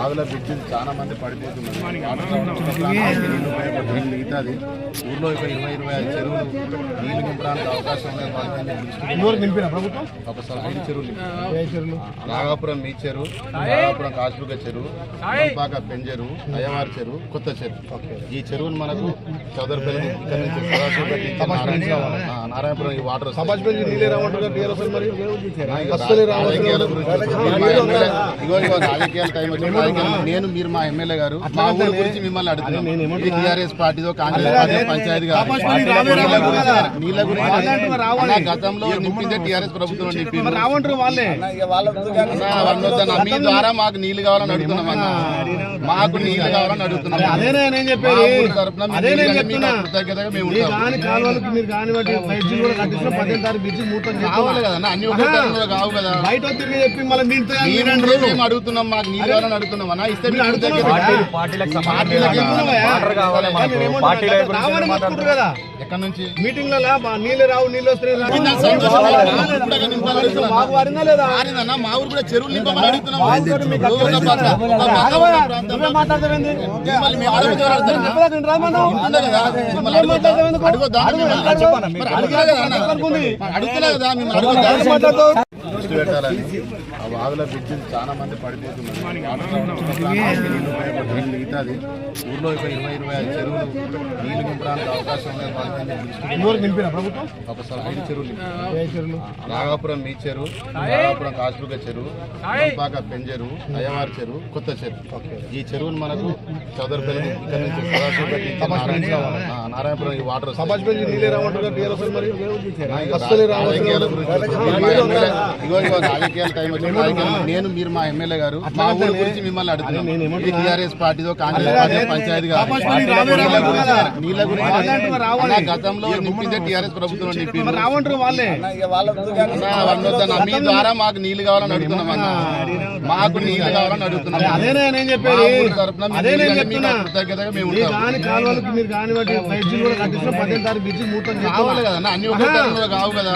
వాగుల బ్రిడ్జ్ చాలా మంది పడిపోతున్నారు. మిగతాది ఊర్లో ఇక 20-25 చెరువులు నీళ్లు నింపడానికి అవకాశం ఒకసారి 5 చెరువులు నాగాపురం మీ చెరువు, నాగాపురం కాశుక చెరువు, పాక పెంజెరువు, అయ్యవారి చెరువు, కొత్త చెరువు. ఈ చెరువును మనకు చౌదరిపల్లి ఇక్కడ నుంచి నారాయణపురం ఈ వాటర్ రాజకీయాల టైం నేను మీరు మా ఎమ్మెల్యే గారు మా ఊరి గురించి మిమ్మల్ని అడుగుతున్నాను. టీఆర్ఎస్ పార్టీతో కాంగ్రెస్ పార్టీ పంచాయతీ కాదు. నీళ్ళ గురించి గతంలో నింపిందే టీఆర్ఎస్ ప్రభుత్వం నింపింది. మీ ద్వారా మాకు నీళ్లు కావాలని అడుగుతున్నాం అన్న, మాకు నీళ్లు కావాలని అడుగుతున్నాం. కృతజ్ఞతగా మేము కావాలి కదన్నా, అన్ని ఒకే కావు కదా. మేము అడుగుతున్నాం, మాకు నీళ్ళు కావాలని అడుగుతున్నాం అన్న. ఇస్తే ఎక్కడ నుంచి మీటింగ్ మా ఊరు కూడా చెరువులు నింపమని అడుగుతున్నాం. అడుగుతున్నా కదా మేము దృష్టి పెట్టాలని. ఆ వాగుల బ్రిడ్జ్ చాలా మంది పడిపోతున్నారు. మిగతాది ఊర్లో ఇక 20-25 చెరువులు నీళ్లు నింపడానికి అవకాశం ఒకసారి 5 చెరువులు నాగాపురం మీ చెరువు, నాగాపురం కాశుక చెరువు, పాక పెంజెరువు, అయ్యవారి చెరువు, కొత్త చెరువు. ఈ చెరువును మనకు చౌదరిపల్లి ఇక్కడ నుంచి నారాయణపురం ఈ వాటర్ రాజకీయాల టైం నేను మీరు మా ఎమ్మెల్యే గారు మా ఊరి గురించి మిమ్మల్ని అడుగుతున్నాం. టీఆర్ఎస్ పార్టీతో కాంగ్రెస్ పార్టీ పంచాయతీ కాదు. నీళ్ళ గురించి గతంలో నింపిందే టీఆర్ఎస్ ప్రభుత్వం నింపింది. మీ ద్వారా మాకు నీళ్లు కావాలని అడుగుతున్నాం అన్న, మాకు నీళ్లు కావాలని అడుగుతున్నాం. కృతజ్ఞతగా మేము కావాలి కదన్నా, అన్ని ఒకే కావు కదా.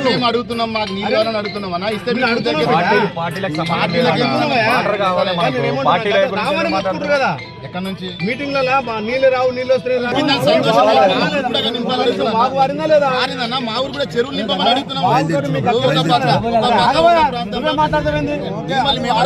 మేము అడుగుతున్నాం, మాకు నీళ్ళు కావాలని అడుగుతున్నాం అన్న. ఇస్తే ఎక్కడ నుంచి మీటింగ్ మా ఊరు కూడా చెరువులు నింపమని అడుగుతున్నాం. అడుగుతున్నా కదా మేము